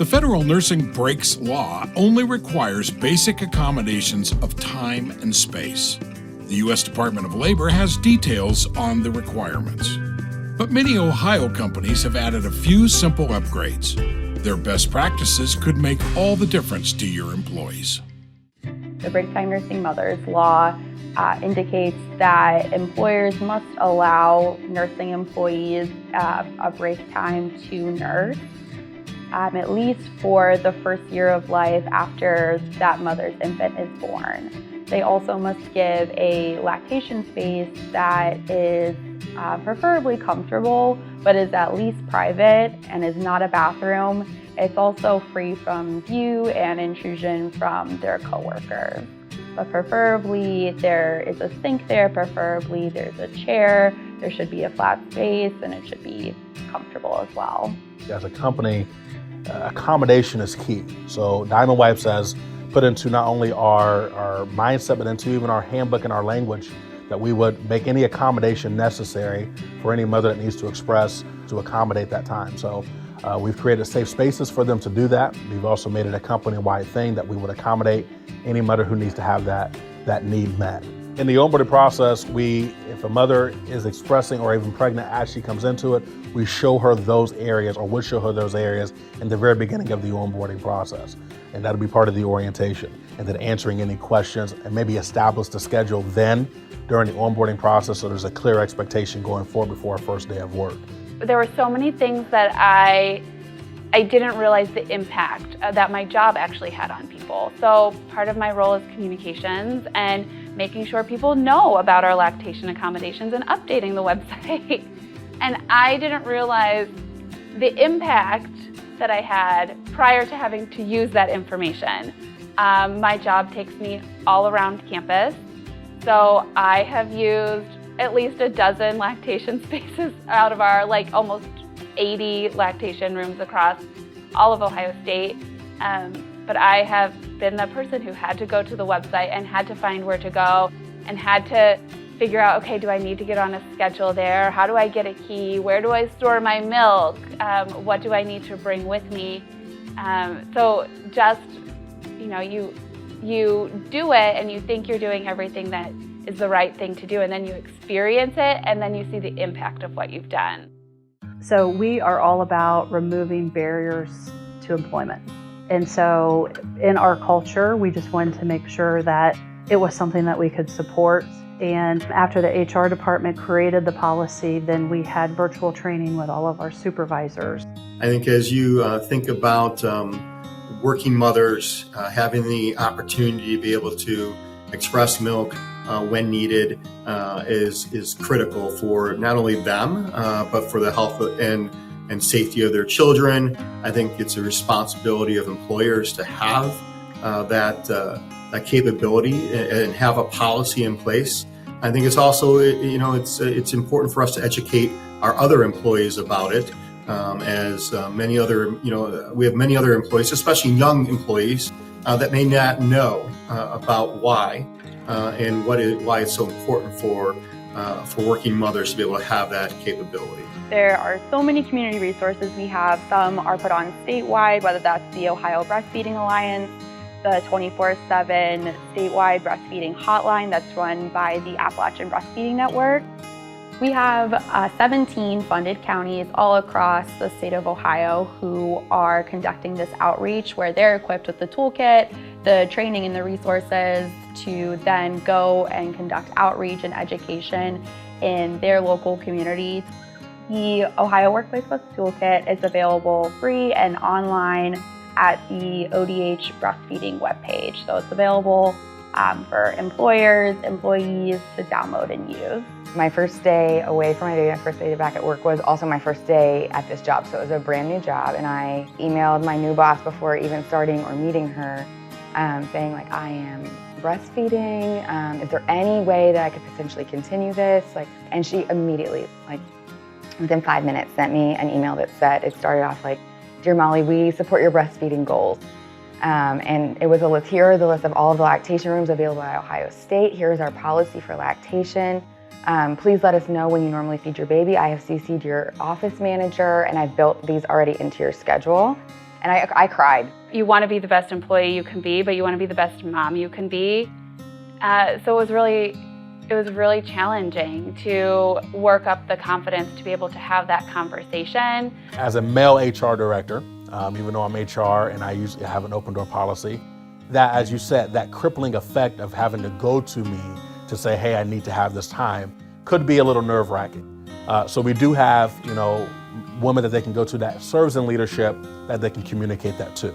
The federal nursing breaks law only requires basic accommodations of time and space. The U.S. Department of Labor has details on the requirements. But many Ohio companies have added a few simple upgrades. Their best practices could make all the difference to your employees. The Break Time Nursing Mothers Law indicates that employers must allow nursing employees a break time to nurse, at least for the first year of life after that mother's infant is born. They also must give a lactation space that is preferably comfortable, but is at least private and is not a bathroom. It's also free from view and intrusion from their coworkers. But preferably there is a sink there, preferably there's a chair, there should be a flat space, and it should be comfortable as well. As a company, accommodation is key. So Diamond Wipes has put into not only our mindset, but into even our handbook and our language that we would make any accommodation necessary for any mother that needs to express to accommodate that time. So we've created safe spaces for them to do that. We've also made it a company-wide thing that we would accommodate any mother who needs to have that need met. In the onboarding process, if a mother is expressing or even pregnant as she comes into it, we show her those areas, or would show her those areas in the very beginning of the onboarding process. And that'll be part of the orientation. And then answering any questions and maybe establish the schedule then during the onboarding process so there's a clear expectation going forward before our first day of work. There were so many things that I didn't realize the impact that my job actually had on people. So part of my role is communications and making sure people know about our lactation accommodations and updating the website. And I didn't realize the impact that I had prior to having to use that information. My job takes me all around campus. So I have used at least a dozen lactation spaces out of our almost 80 lactation rooms across all of Ohio State. But I have been the person who had to go to the website and had to find where to go and had to figure out, okay, do I need to get on a schedule there? How do I get a key? Where do I store my milk? What do I need to bring with me? So just, you do it and you think you're doing everything that is the right thing to do, and then you experience it and then you see the impact of what you've done. So we are all about removing barriers to employment. And so in our culture, we just wanted to make sure that it was something that we could support. And after the HR department created the policy, then we had virtual training with all of our supervisors. I think as you think about working mothers having the opportunity to be able to express milk when needed is critical for not only them, but for the health and safety of their children. I think it's a responsibility of employers to have that capability and have a policy in place. I think it's also, it's important for us to educate our other employees about it. As many other, we have many other employees, especially young employees, that may not know about why and why it's so important for working mothers to be able to have that capability. There are so many community resources we have. Some are put on statewide, whether that's the Ohio Breastfeeding Alliance, the 24/7 statewide breastfeeding hotline that's run by the Appalachian Breastfeeding Network. We have 17 funded counties all across the state of Ohio who are conducting this outreach, where they're equipped with the toolkit, the training and the resources to then go and conduct outreach and education in their local communities. The Ohio Workplace Plus Toolkit is available free and online at the ODH breastfeeding webpage. So it's available for employers, employees to download and use. My first day away from my baby, my first day back at work, was also my first day at this job. So it was a brand new job, and I emailed my new boss before even starting or meeting her, saying I am breastfeeding. Is there any way that I could potentially continue this? And she immediately, within 5 minutes, sent me an email that said, it started off "Dear Molly, we support your breastfeeding goals." And it was here are the list of all of the lactation rooms available at Ohio State. Here's our policy for lactation. Please let us know when you normally feed your baby. I have CC'd your office manager, and I've built these already into your schedule. And I cried. You want to be the best employee you can be, but you want to be the best mom you can be. So it was really challenging to work up the confidence to be able to have that conversation. As a male HR director, even though I'm HR and I usually have an open door policy, that, as you said, that crippling effect of having to go to me to say, hey, I need to have this time, could be a little nerve-wracking. So we do have, women that they can go to that serves in leadership that they can communicate that to.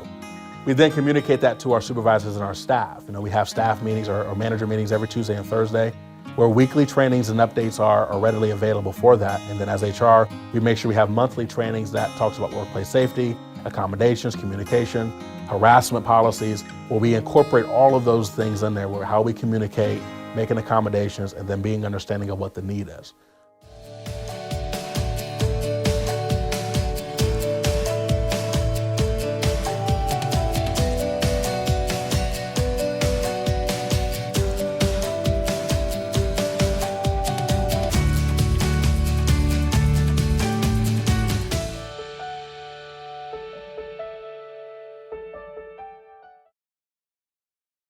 We then communicate that to our supervisors and our staff. We have staff meetings or manager meetings every Tuesday and Thursday, where weekly trainings and updates are readily available for that. And then as HR, we make sure we have monthly trainings that talks about workplace safety, accommodations, communication, harassment policies, where we incorporate all of those things in there, where how we communicate, making accommodations, and then being understanding of what the need is.